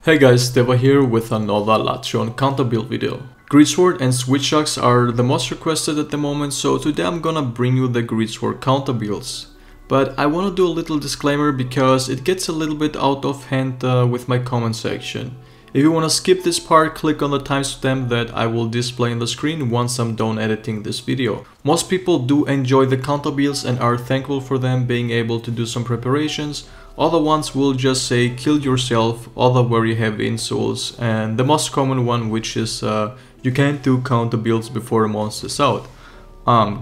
Hey guys, Deva here with another Alatreon counter build video. Greatsword and Switch Axe are the most requested at the moment, so today I'm gonna bring you the Greatsword counter builds. But I wanna do a little disclaimer because it gets a little bit out of hand with my comment section. If you wanna skip this part, click on the timestamp that I will display on the screen once I'm done editing this video. Most people do enjoy the counter builds and are thankful for them being able to do some preparations. Other ones will just say kill yourself, other very heavy insults, and the most common one, which is you can't do counter builds before a monster's out.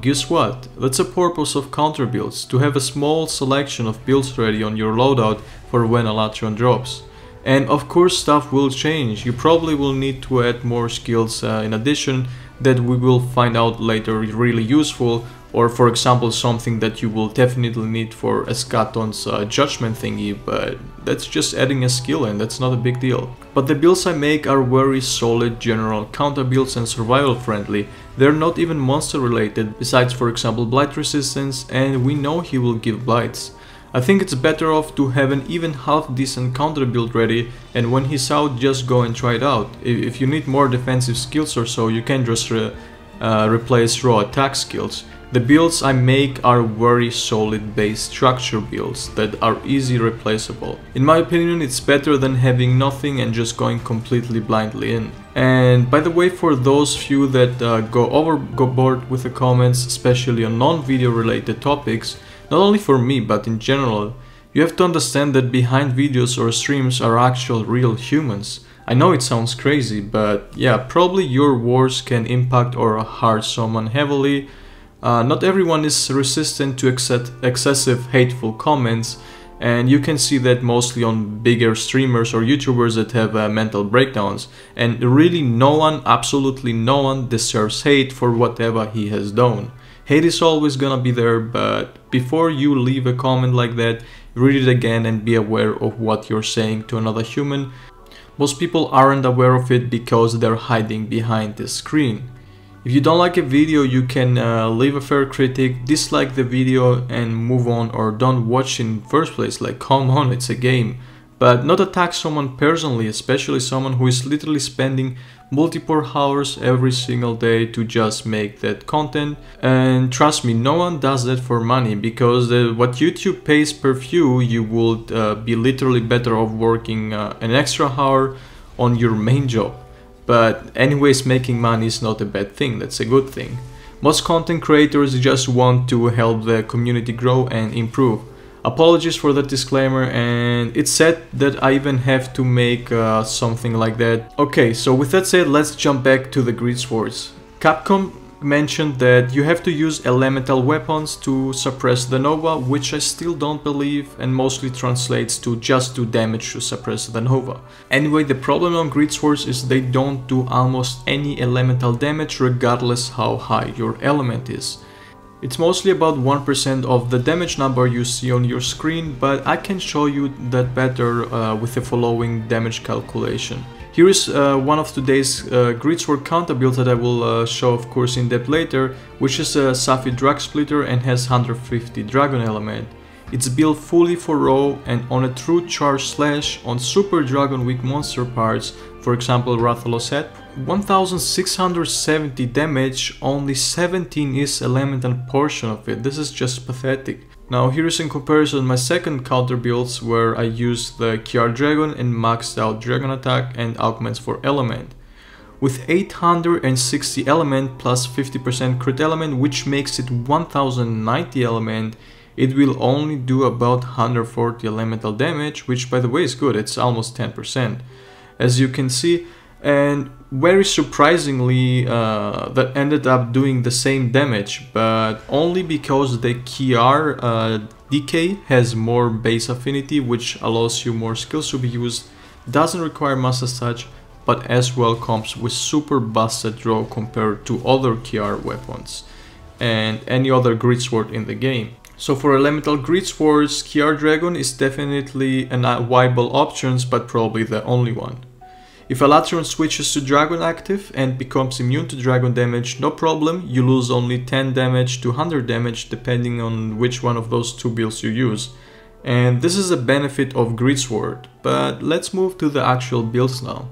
Guess what? That's the purpose of counter builds, to have a small selection of builds ready on your loadout for when Alatreon drops. And of course stuff will change, you probably will need to add more skills in addition that we will find out later really useful, or for example something that you will definitely need for Eschaton's judgment thingy, but that's just adding a skill and that's not a big deal. But the builds I make are very solid general counter builds and survival friendly. They're not even monster related, besides for example blight resistance, and we know he will give blights. I think it's better off to have an even half decent counter build ready, and when he's out just go and try it out. If you need more defensive skills or so, you can just replace raw attack skills. The builds I make are very solid base structure builds that are easy replaceable. In my opinion, it's better than having nothing and just going completely blindly in. And by the way, for those few that go overboard with the comments, especially on non-video related topics, not only for me but in general, you have to understand that behind videos or streams are actual real humans. I know it sounds crazy, but yeah, probably your words can impact or hurt someone heavily. Not everyone is resistant to excessive hateful comments, and you can see that mostly on bigger streamers or YouTubers that have mental breakdowns. And really no one, absolutely no one, deserves hate for whatever he has done. Hate is always gonna be there, but before you leave a comment like that, read it again and be aware of what you're saying to another human. Most people aren't aware of it because they're hiding behind the screen. If you don't like a video, you can leave a fair critic, dislike the video and move on, or don't watch in the first place, like come on, it's a game. But not attack someone personally, especially someone who is literally spending multiple hours every single day to just make that content. And trust me, no one does that for money, because what YouTube pays per view, you would be literally better off working an extra hour on your main job. But anyways, making money is not a bad thing, that's a good thing. Most content creators just want to help the community grow and improve. Apologies for that disclaimer, and it's sad that I even have to make something like that. Okay, so with that said, let's jump back to the Greatswords. Capcom mentioned that you have to use elemental weapons to suppress the Nova, which I still don't believe, and mostly translates to just do damage to suppress the Nova. Anyway, the problem on Greatswords is they don't do almost any elemental damage regardless how high your element is. It's mostly about 1% of the damage number you see on your screen, but I can show you that better with the following damage calculation. Here is one of today's Greatsword counter builds that I will show of course in depth later, which is a Safi Drag Splitter and has 150 dragon element. It's built fully for raw and on a true charge slash on super dragon weak monster parts, for example Rathalos head. 1670 damage, only 17 is elemental portion of it. This is just pathetic. Now here is in comparison my second counter builds, where I used the Kjarr Dragon and maxed out dragon attack and augments for element. With 860 element plus 50% crit element, which makes it 1090 element, it will only do about 140 elemental damage, which by the way is good, it's almost 10%. As you can see, and very surprisingly that ended up doing the same damage, but only because the Kjarr Decay has more base affinity, which allows you more skills to be used, doesn't require mass as such, but as well comes with super busted draw compared to other Kjarr weapons and any other Greatsword in the game. So for elemental Greatswords, Kjarr Dragon is definitely a viable option, but probably the only one. If Alatreon switches to Dragon active and becomes immune to Dragon damage, no problem, you lose only 10 damage to 100 damage depending on which one of those two builds you use. And this is a benefit of Greatsword, but let's move to the actual builds now.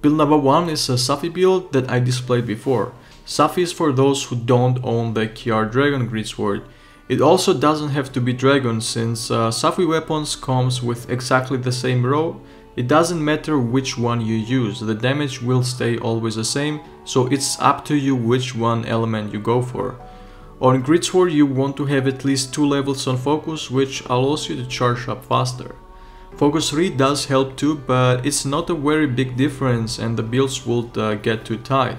Build number 1 is a Safi build that I displayed before. Safi is for those who don't own the Kjarr Dragon Greatsword. It also doesn't have to be dragon, since Safi weapons comes with exactly the same row. It doesn't matter which one you use, the damage will stay always the same, so it's up to you which one element you go for. On Greatsword you want to have at least 2 levels on focus, which allows you to charge up faster. Focus 3 does help too, but it's not a very big difference and the builds would get too tight.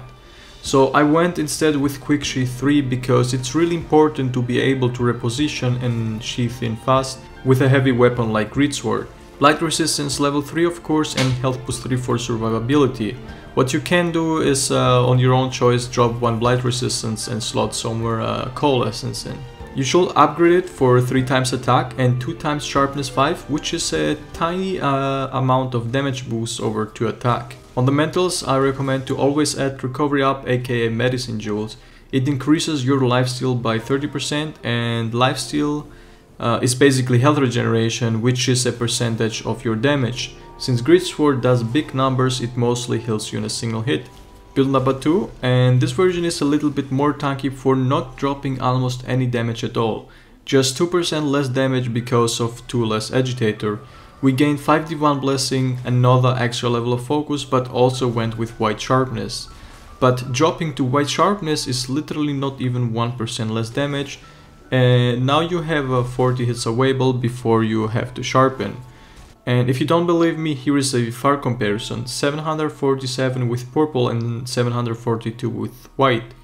So I went instead with Quick Sheath 3 because it's really important to be able to reposition and sheath in fast with a heavy weapon like Greatsword. Blight resistance level 3 of course, and health boost 3 for survivability. What you can do is on your own choice drop 1 blight resistance and slot somewhere coal essence in. You should upgrade it for 3 times attack and 2 times sharpness 5, which is a tiny amount of damage boost over to attack. On the mentals, I recommend to always add recovery up, aka medicine jewels. It increases your lifesteal by 30%, and lifesteal is basically health regeneration, which is a percentage of your damage. Since Greatsword does big numbers, it mostly heals you in a single hit. Build number 2, and this version is a little bit more tanky for not dropping almost any damage at all. Just 2% less damage because of 2 less agitator. We gained 5 Divine Blessing, another extra level of focus, but also went with White Sharpness. But dropping to White Sharpness is literally not even 1% less damage, and now you have 40 hits available before you have to sharpen. And if you don't believe me, here is a far comparison, 747 with purple and 742 with white.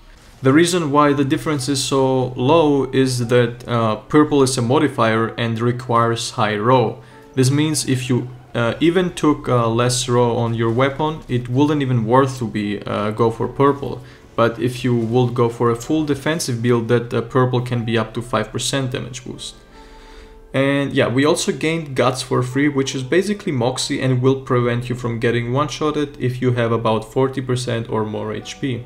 The reason why the difference is so low is that purple is a modifier and requires high row. This means if you even took less row on your weapon, it wouldn't even worth to be go for purple. But if you would go for a full defensive build, that purple can be up to 5% damage boost. And yeah, we also gained Guts for free, which is basically Moxie and will prevent you from getting one-shotted if you have about 40% or more HP.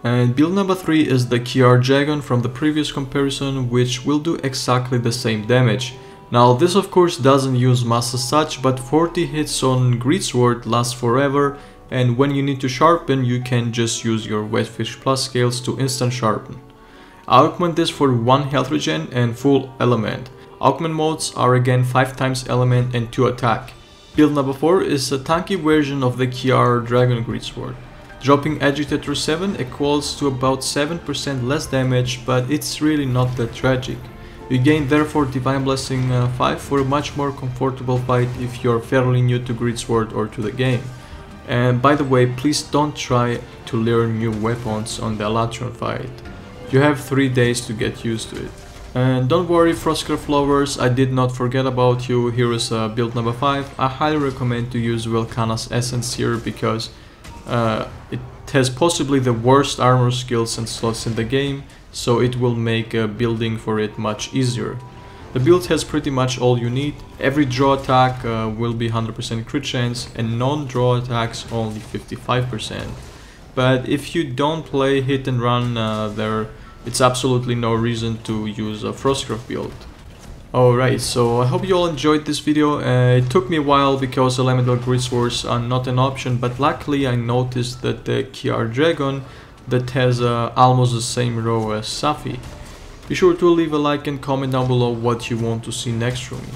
And build number 3 is the Kjarr Dragon from the previous comparison, which will do exactly the same damage. Now this of course doesn't use mass as such, but 40 hits on Greatsword last forever, and when you need to sharpen you can just use your Wetfish Plus scales to instant sharpen. I recommend this for 1 health regen and full element. Augment modes are again 5 times element and 2 attack. Build number 4 is a tanky version of the Kjarr Dragon Greatsword. Dropping Agitator 7 equals to about 7% less damage, but it's really not that tragic. You gain therefore Divine Blessing 5 for a much more comfortable fight if you're fairly new to Greatsword or to the game. And by the way, please don't try to learn new weapons on the Alatreon fight. You have 3 days to get used to it. And don't worry Frostcraft lovers, I did not forget about you. Here is build number 5. I highly recommend to use Velkhana's Essence here because it has possibly the worst armor skills and slots in the game, so it will make building for it much easier. The build has pretty much all you need. Every draw attack will be 100% crit chance and non-draw attacks only 55%. But if you don't play hit and run it's absolutely no reason to use a Frostcraft build. Alright, so I hope you all enjoyed this video. It took me a while because Elemental Greatswords are not an option, but luckily I noticed that the Kjarr Dragon that has almost the same row as Safi. Be sure to leave a like and comment down below what you want to see next from me.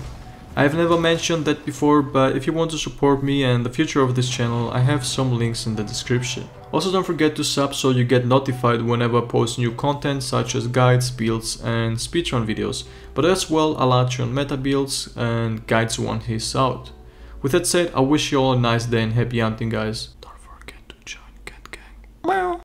I have never mentioned that before, but if you want to support me and the future of this channel, I have some links in the description. Also don't forget to sub so you get notified whenever I post new content such as guides, builds and speedrun videos, but as well Alatreon meta builds and guides one his out. With that said, I wish you all a nice day and happy hunting guys.